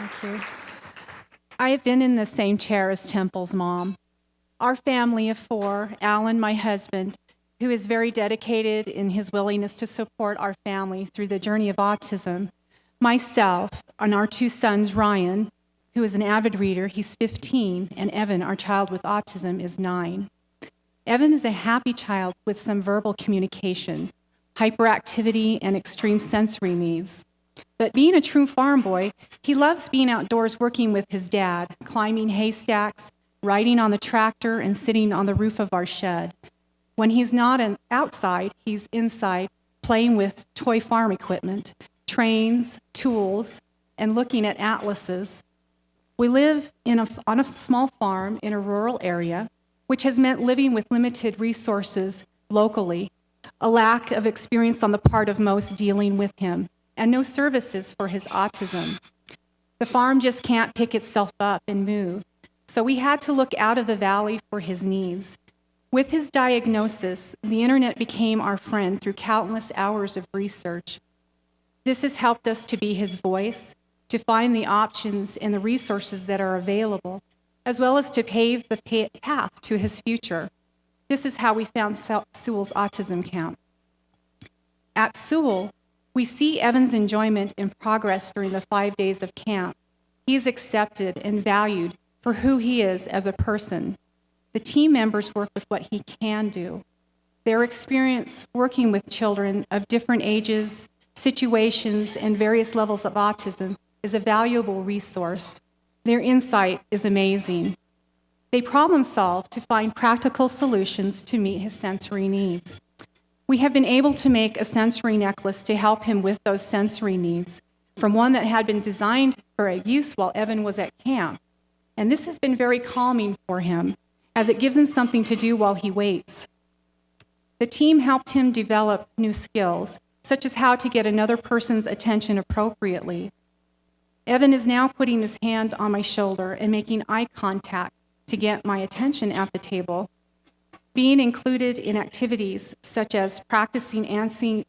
Thank you. I have been in the same chair as Temple's mom. Our family of four, Alan, my husband, who is very dedicated in his willingness to support our family through the journey of autism, myself, and our two sons, Ryan, who is an avid reader, he's 15, and Evan, our child with autism, is 9. Evan is a happy child with some verbal communication, hyperactivity, and extreme sensory needs. But being a true farm boy, he loves being outdoors working with his dad, climbing haystacks, riding on the tractor, and sitting on the roof of our shed. When he's not outside, he's inside playing with toy farm equipment, trains, tools, and looking at atlases. We live on a small farm in a rural area, which has meant living with limited resources locally, a lack of experience on the part of most dealing with him, and no services for his autism. The farm just can't pick itself up and move, so we had to look out of the valley for his needs. With his diagnosis, the internet became our friend through countless hours of research. This has helped us to be his voice, to find the options and the resources that are available, as well as to pave the path to his future. This is how we found Sewall's Autism Camp. At Sewall, we see Evan's enjoyment and progress during the 5 days of camp. He is accepted and valued for who he is as a person. The team members work with what he can do. Their experience working with children of different ages, situations, and various levels of autism is a valuable resource. Their insight is amazing. They problem solve to find practical solutions to meet his sensory needs. We have been able to make a sensory necklace to help him with those sensory needs, from one that had been designed for a use while Evan was at camp. And this has been very calming for him, as it gives him something to do while he waits. The team helped him develop new skills, such as how to get another person's attention appropriately. Evan is now putting his hand on my shoulder and making eye contact to get my attention at the table. Being included in activities such as practicing asking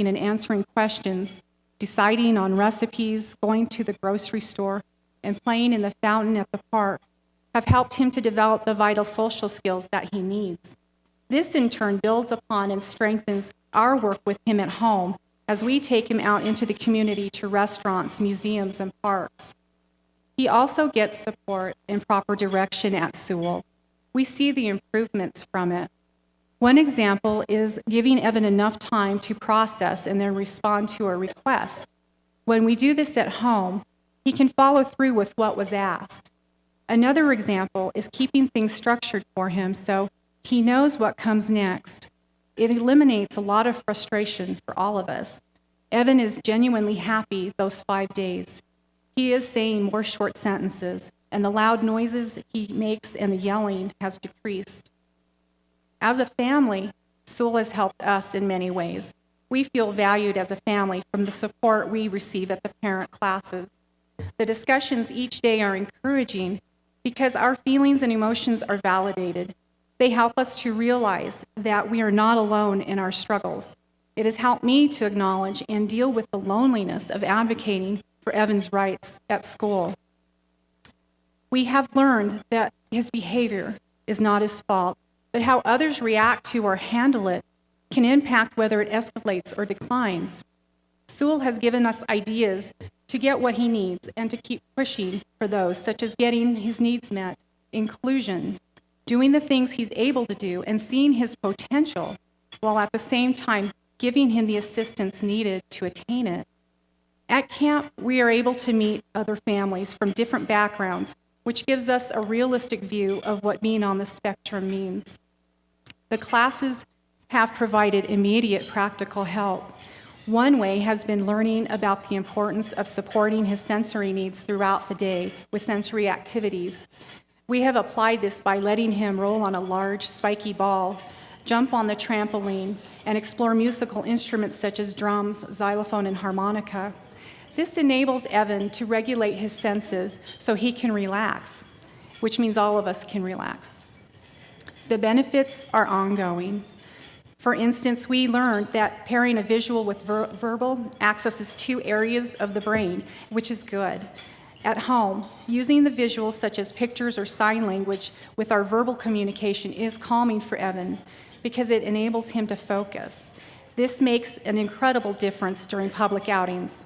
and answering questions, deciding on recipes, going to the grocery store, and playing in the fountain at the park have helped him to develop the vital social skills that he needs. This in turn builds upon and strengthens our work with him at home as we take him out into the community to restaurants, museums, and parks. He also gets support and proper direction at Sewall. We see the improvements from it. One example is giving Evan enough time to process and then respond to a request. When we do this at home, he can follow through with what was asked. Another example is keeping things structured for him so he knows what comes next. It eliminates a lot of frustration for all of us. Evan is genuinely happy those 5 days. He is saying more short sentences, and the loud noises he makes and the yelling has decreased. As a family, Sewall has helped us in many ways. We feel valued as a family from the support we receive at the parent classes. The discussions each day are encouraging because our feelings and emotions are validated. They help us to realize that we are not alone in our struggles. It has helped me to acknowledge and deal with the loneliness of advocating for Evan's rights at school. We have learned that his behavior is not his fault, but how others react to or handle it can impact whether it escalates or declines. Sewall has given us ideas to get what he needs and to keep pushing for those, such as getting his needs met, inclusion, doing the things he's able to do, and seeing his potential, while at the same time giving him the assistance needed to attain it. At camp, we are able to meet other families from different backgrounds, which gives us a realistic view of what being on the spectrum means. The classes have provided immediate practical help. One way has been learning about the importance of supporting his sensory needs throughout the day with sensory activities. We have applied this by letting him roll on a large, spiky ball, jump on the trampoline, and explore musical instruments such as drums, xylophone, and harmonica. This enables Evan to regulate his senses so he can relax, which means all of us can relax. The benefits are ongoing. For instance, we learned that pairing a visual with verbal accesses 2 areas of the brain, which is good. At home, using the visuals such as pictures or sign language with our verbal communication is calming for Evan because it enables him to focus. This makes an incredible difference during public outings.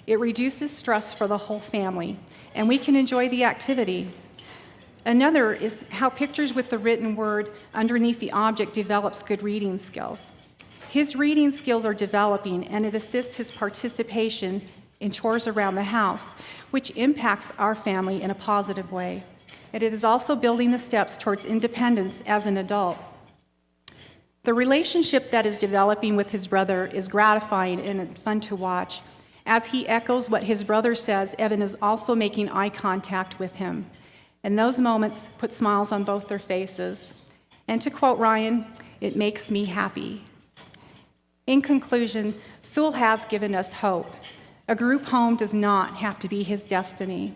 It reduces stress for the whole family, and we can enjoy the activity. Another is how pictures with the written word underneath the object develops good reading skills. His reading skills are developing, and it assists his participation in chores around the house, which impacts our family in a positive way. And it is also building the steps towards independence as an adult. The relationship that is developing with his brother is gratifying and fun to watch. As he echoes what his brother says, Evan is also making eye contact with him. And those moments put smiles on both their faces. And to quote Ryan, "It makes me happy." In conclusion, Sewall has given us hope. A group home does not have to be his destiny.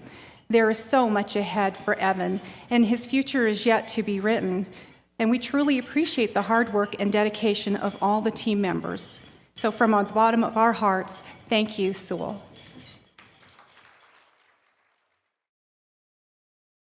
There is so much ahead for Evan, and his future is yet to be written. And we truly appreciate the hard work and dedication of all the team members. So from the bottom of our hearts, thank you, Sewall.